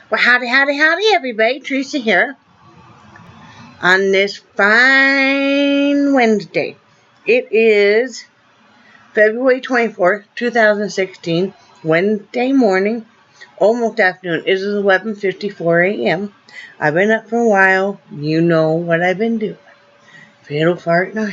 Well, howdy, everybody. Theresa here on this fine Wednesday. It is February 24th, 2016, Wednesday morning, almost afternoon. It is 11:54 a.m. I've been up for a while. You know what I've been doing. Fatal fart now.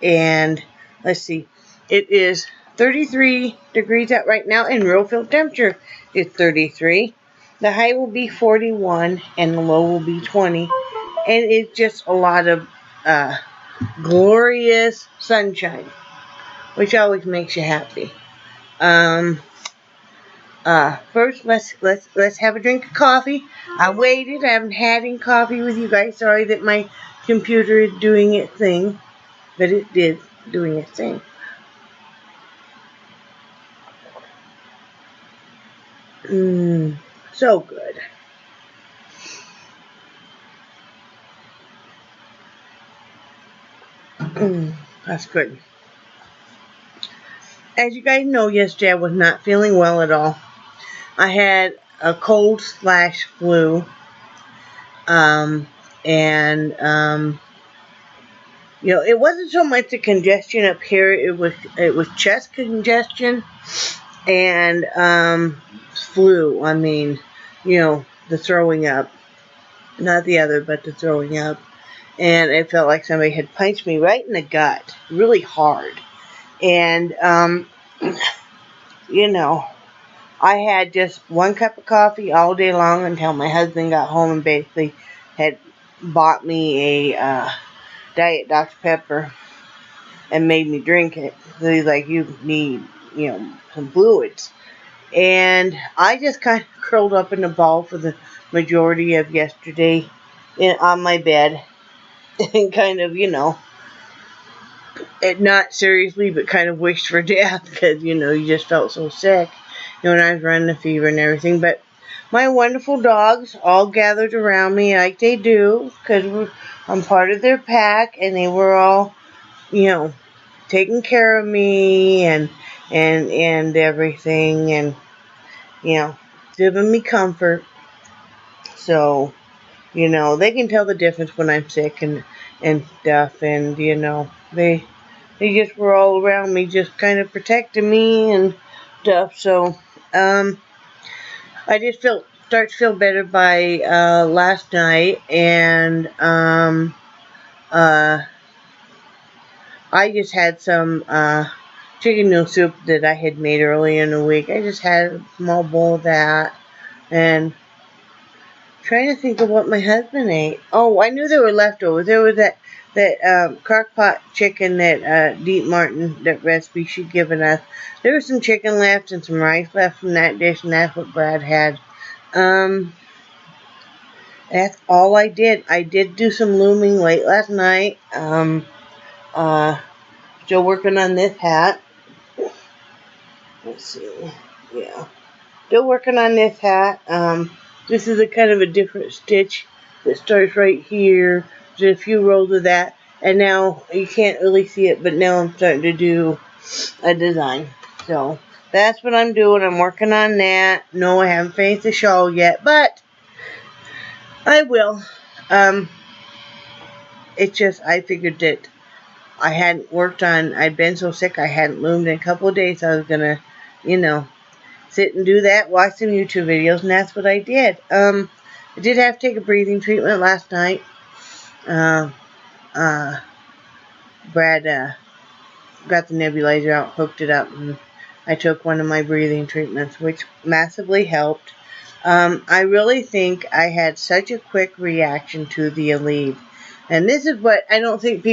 And let's see. It is 33 degrees out right now, and real field temperature is 33. The high will be 41, and the low will be 20. And it's just a lot of glorious sunshine, which always makes you happy. First, let's have a drink of coffee. I waited. I haven't had any coffee with you guys. Sorry that my computer is doing its thing, but it did doing its thing. So good. That's good. As you guys know, yesterday I was not feeling well at all. I had a cold/flu. It wasn't so much the congestion up here. It was chest congestion and flu. I mean, the throwing up. Not the other, but the throwing up. And it felt like somebody had punched me right in the gut, really hard. And, I had just one cup of coffee all day long until my husband got home and basically had bought me a Diet Dr. Pepper and made me drink it. So he's like, you need, some fluids. And I just kind of curled up in a ball for the majority of yesterday on my bed. And kind of, not seriously, but kind of wished for death because, you just felt so sick. When I was running a fever and everything. But my wonderful dogs all gathered around me like they do because I'm part of their pack, and they were all, taking care of me and everything, and, giving me comfort. So, they can tell the difference when I'm sick and stuff, and, they just were all around me, just kind of protecting me and stuff. So, I just start to feel better by last night, and I just had some chicken noodle soup that I had made earlier in the week. I just had a small bowl of that, and trying to think of what my husband ate. Oh, I knew there were leftovers. There was that crock-pot chicken that Deep Martin, that recipe she'd given us. There was some chicken left and some rice left from that dish, and that's what Brad had. That's all I did. I did do some looming late last night. Still working on this hat. Let's see. Yeah. Still working on this hat. This is a kind of a different stitch that starts right here. There's a few rows of that. And now, you can't really see it, but now I'm starting to do a design. So, that's what I'm doing. I'm working on that. No, I haven't finished the shawl yet, but I will. It's just, I figured that I hadn't worked on, I'd been so sick, I hadn't loomed in a couple of days. I was going to, sit and do that, watch some YouTube videos, and that's what I did. I did have to take a breathing treatment last night. Brad got the nebulizer out, hooked it up, and I took one of my breathing treatments, which massively helped. I really think I had such a quick reaction to the Aleve. And this is what I don't think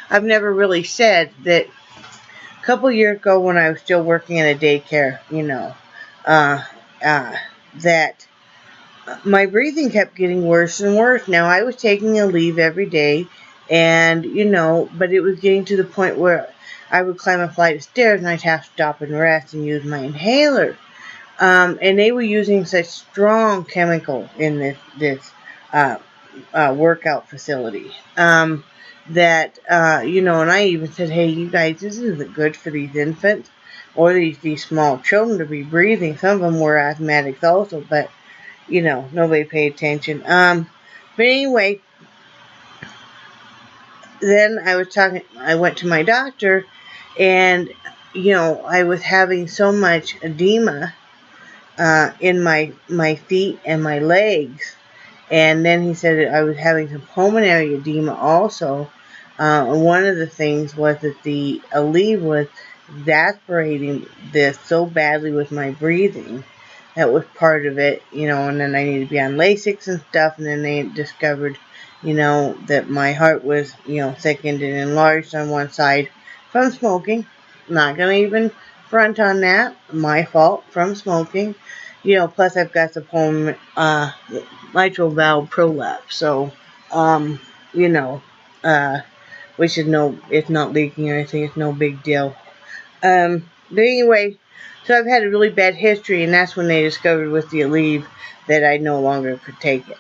I've never really said, that a couple years ago when I was still working in a daycare, that my breathing kept getting worse and worse. Now, I was taking Aleve every day, and, but it was getting to the point where I would climb a flight of stairs and I'd have to stop and rest and use my inhaler. And they were using such strong chemical in this workout facility. That, and I even said, hey, you guys, this isn't good for these infants. or these small children to be breathing. Some of them were asthmatics also, but nobody paid attention. But anyway, then I went to my doctor, and I was having so much edema in my feet and my legs. And then he said I was having some pulmonary edema also. And one of the things was that the Aleve was exasperating this so badly with my breathing. That was part of it, and then I needed to be on Lasix and stuff, and then they discovered, that my heart was, thickened and enlarged on one side from smoking. Not going to even front on that. My fault from smoking. Plus I've got the mitral valve prolapse, so, which is it's not leaking or anything, it's no big deal. But anyway, so I've had a really bad history, and that's when they discovered with the Aleve that I no longer could take it,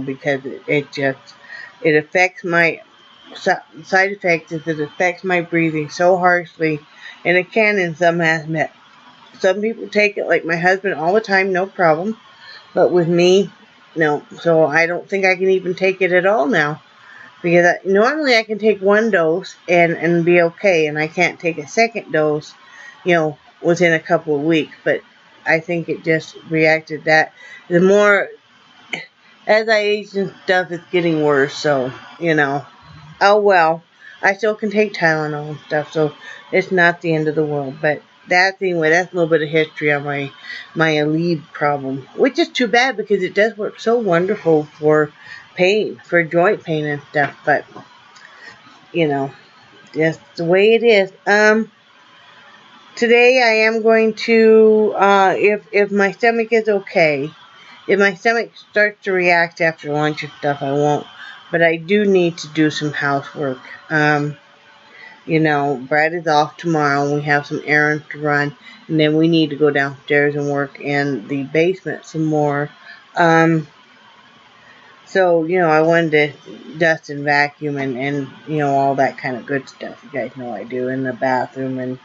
because it affects my, side effect is it affects my breathing so harshly, and it can in some aspects. Some people take it, like my husband, all the time, no problem. But with me, no. So I don't think I can even take it at all now. Because normally I can take one dose and be okay. And I can't take a second dose, within a couple of weeks. But I think it just reacted that. The more, as I age and stuff, it's getting worse. So, oh well. I still can take Tylenol and stuff. So it's not the end of the world. But that's a little bit of history on my Aleve problem, which is too bad because it does work so wonderful for pain, for joint pain and stuff. But just the way it is. Today I am going to, if my stomach is okay, if my stomach starts to react after lunch and stuff, I won't. But I do need to do some housework. Brad is off tomorrow, and we have some errands to run, and then we need to go downstairs and work in the basement some more. So, I wanted to dust and vacuum and all that kind of good stuff. You guys know I do in the bathroom and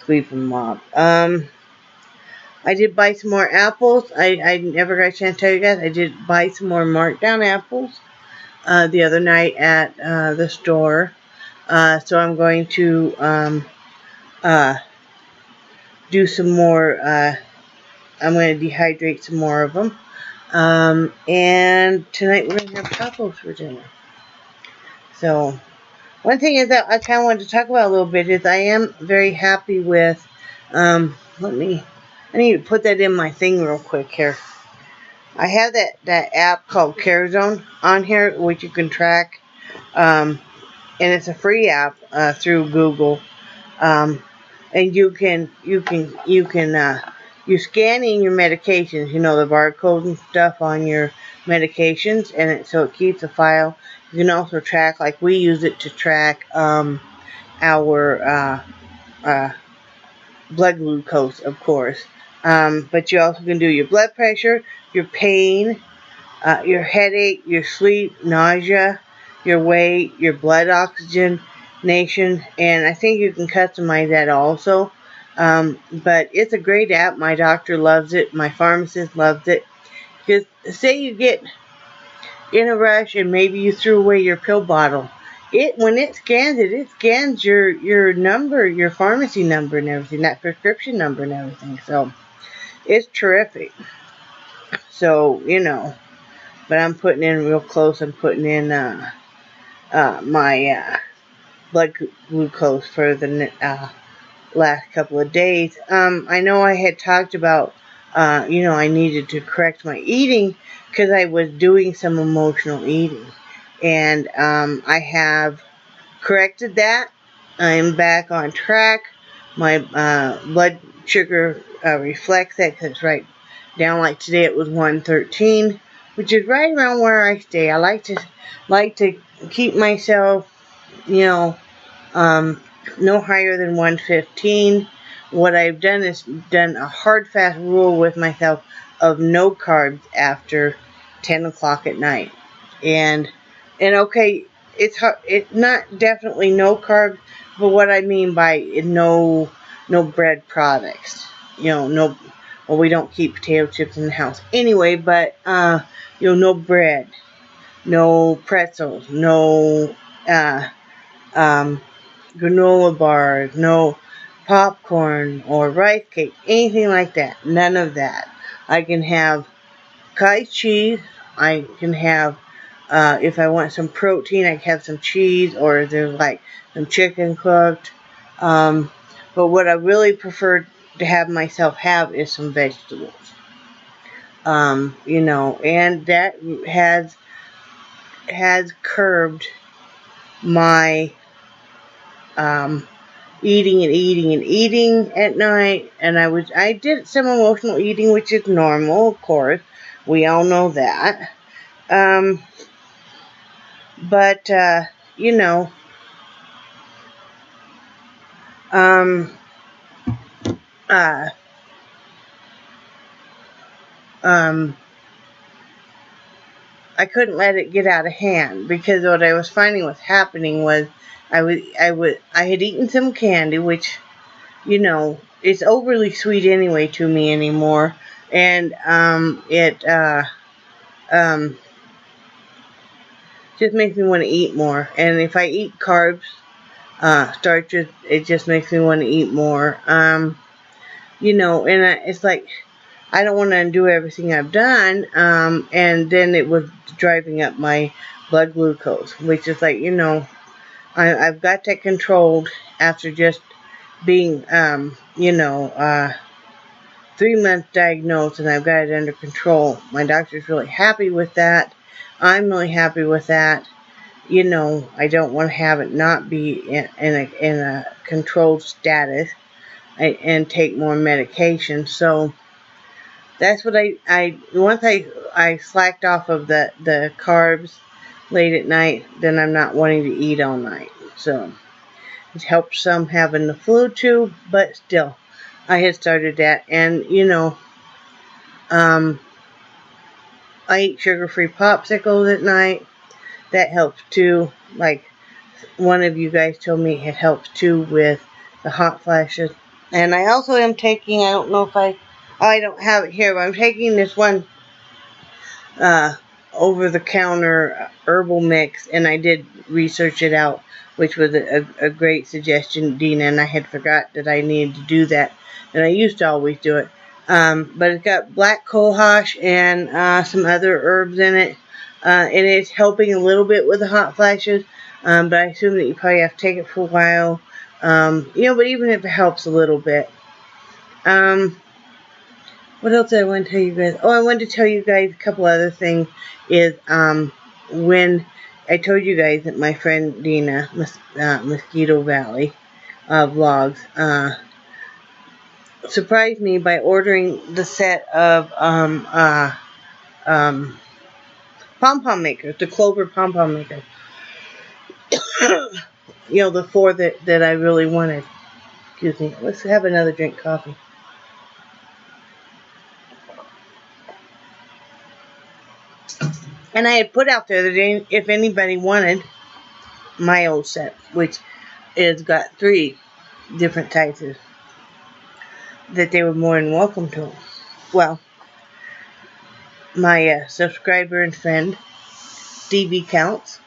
sweep and mop. I did buy some more apples. I never got a chance to tell you guys. I did buy some more markdown apples the other night at the store. So I'm going to do some more. I'm going to dehydrate some more of them. And tonight we're going to have tacos for dinner. So one thing is that I kind of wanted to talk about a little bit is I am very happy with. I need to put that in my thing real quick here. I have that app called CareZone on here, which you can track. And it's a free app through Google, and you scan in your medications, the barcodes and stuff on your medications, and so it keeps a file. You can also track, like we use it to track our blood glucose, of course. But you also can do your blood pressure, your pain, your headache, your sleep, nausea, your weight, your blood oxygenation, and I think you can customize that also. But it's a great app. My doctor loves it. My pharmacist loves it. Because say you get in a rush and maybe you threw away your pill bottle. When it scans your number, your pharmacy number and everything, that prescription number and everything. So it's terrific. So, but I'm putting in real close. I'm putting in my blood glucose for the last couple of days. I know I had talked about, I needed to correct my eating because I was doing some emotional eating. And I have corrected that. I am back on track. My blood sugar reflects that because it's right down. Like today it was 113, which is right around where I stay. I like to keep myself, no higher than 115. What I've done is done a hard fast rule with myself of no carbs after 10 o'clock at night. And okay, it's not definitely no carbs, but what I mean by no no bread products. No, well, we don't keep potato chips in the house anyway, but, no bread, no pretzels, no, granola bars, no popcorn or rice cake, anything like that. None of that. I can have cottage cheese. I can have, if I want some protein, I can have some cheese, or there's like some chicken cooked. But what I really prefer to have myself have is some vegetables. And that has curbed my eating at night, and I did some emotional eating, which is normal, of course. We all know that. But um, uh, um, I couldn't let it get out of hand, because what I was finding was happening was I had eaten some candy, which, it's overly sweet anyway to me anymore, and it just makes me want to eat more. And if I eat carbs, starches, it just makes me want to eat more. It's like I don't want to undo everything I've done, and then it was driving up my blood glucose, which is like, I've got that controlled after just being, 3 months diagnosed, and I've got it under control. My doctor's really happy with that. I'm really happy with that. I don't want to have it not be in a controlled status and take more medication. So that's what once I slacked off of the carbs late at night, then I'm not wanting to eat all night. So it helps some having the flu too, but still, I had started that. And, I eat sugar-free popsicles at night. That helps too. Like one of you guys told me, it helps too with the hot flashes. And I also am taking, I don't know if I don't have it here, but I'm taking this one over-the-counter herbal mix, and I did research it out, which was a great suggestion, Dina, and I had forgot that I needed to do that, and I used to always do it. But it's got black cohosh and some other herbs in it, and it's helping a little bit with the hot flashes, but I assume that you probably have to take it for a while, but even if it helps a little bit. What else did I want to tell you guys? Oh, I wanted to tell you guys a couple other things. Is when I told you guys that my friend Dina, Mosquito Valley Vlogs, surprised me by ordering the set of pom-pom makers, the Clover pom-pom makers. The 4 that I really wanted. Excuse me. Let's have another drink of coffee. And I had put out there that if anybody wanted my old set, which has got 3 different types, that they were more than welcome to them. Well, my subscriber and friend, DV Counts,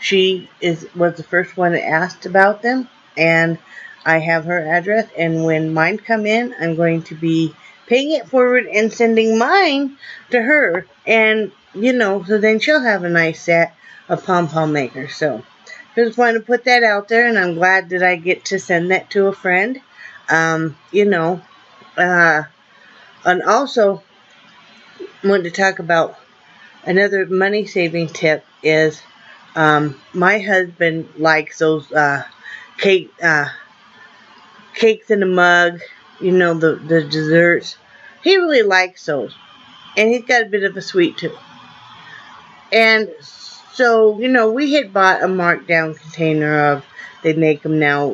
she was the first one that asked about them, and I have her address, and when mine come in, I'm going to be paying it forward and sending mine to her, and so then she'll have a nice set of pom-pom makers. So just wanted to put that out there, and I'm glad that I get to send that to a friend. And also wanted to talk about another money-saving tip is my husband likes those cakes in a mug, the desserts. He really likes those, and he's got a bit of a sweet tooth. And so, we had bought a markdown container of, they make them now,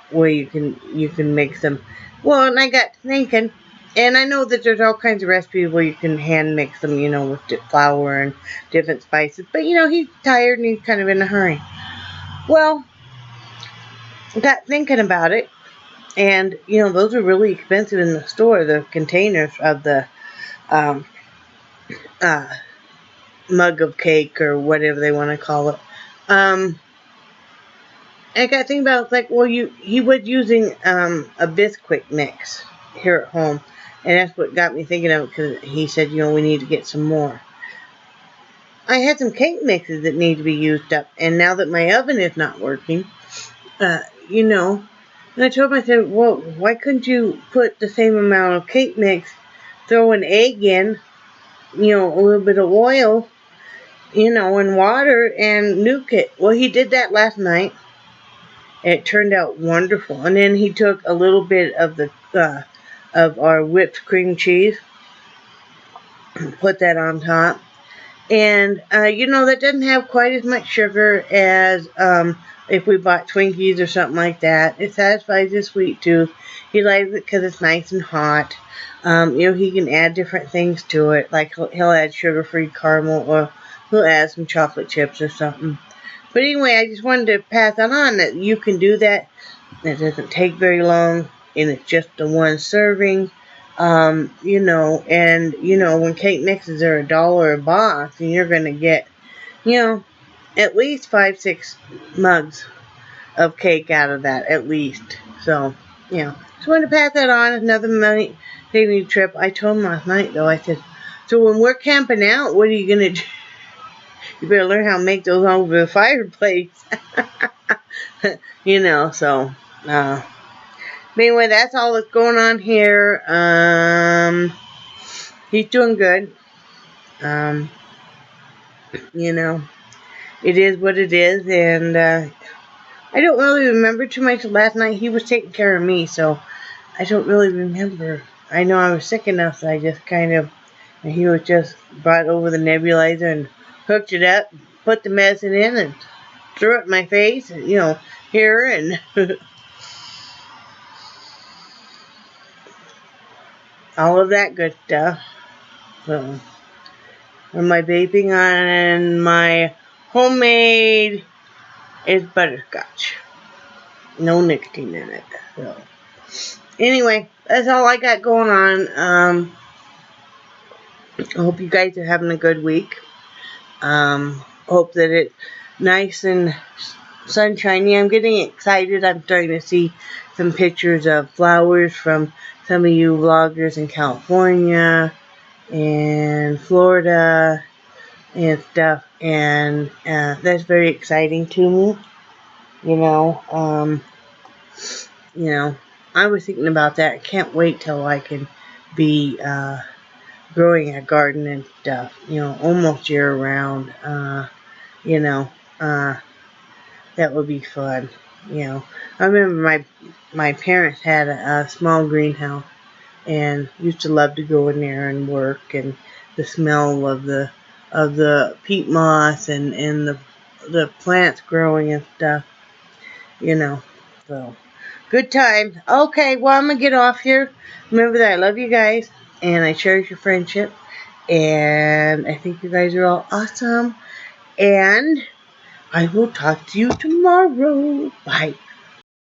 where you can mix them. Well, and I got thinking, and I know that there's all kinds of recipes where you can hand mix them, with flour and different spices. But, he's tired and he's kind of in a hurry. Well, got thinking about it. And, you know, those are really expensive in the store, the containers of the um, uh, mug of cake or whatever they want to call it. I got to think about it, like, well, he was using a Bisquick mix here at home. And that's what got me thinking of it, because he said, you know, we need to get some more. I had some cake mixes that need to be used up. And now that my oven is not working, you know, and I told him, I said, well, why couldn't you put the same amount of cake mix, throw an egg in, you know, a little bit of oil, you know, and water, and nuke it. Well, he did that last night. And it turned out wonderful. And then he took a little bit of the of our whipped cream cheese, put that on top. And, you know, that doesn't have quite as much sugar as if we bought Twinkies or something like that. It satisfies his sweet tooth. He likes it because it's nice and hot. You know, he can add different things to it. Like he'll add sugar-free caramel, or he'll add some chocolate chips or something. But anyway, I just wanted to pass that on, that you can do that. It doesn't take very long, and it's just the one serving. You know, and, you know, when cake mixes are $1 a box, and you're going to get, you know, at least 5-6 mugs of cake out of that, at least. So, you know, just wanted to pass that on. Another money saving trip. I told him last night, though, I said, so when we're camping out, what are you going to do? You better learn how to make those over the fireplace. You know, so, but anyway, that's all that's going on here. He's doing good. You know, it is what it is, and I don't really remember too much last night. He was taking care of me, so I don't really remember. I know I was sick enough that I just kind of, and he was just brought over the nebulizer and hooked it up, put the medicine in, and threw it in my face, and, you know, here, and all of that good stuff. So, and my vaping on my homemade is butterscotch. No nicotine in it. So, anyway, that's all I got going on. I hope you guys are having a good week. Hope that it's nice and sunshiny. I'm getting excited. I'm starting to see some pictures of flowers from some of you vloggers in California and Florida and stuff, and that's very exciting to me. You know, I was thinking about that. I can't wait till I can be growing a garden and stuff, you know, almost year round. You know, that would be fun. You know, I remember my parents had a small greenhouse, and used to love to go in there and work, and the smell of the peat moss and the plants growing and stuff. You know, so good times. Okay, well, I'm gonna get off here. Remember that I love you guys, and I cherish your friendship, and I think you guys are all awesome, and I will talk to you tomorrow. Bye.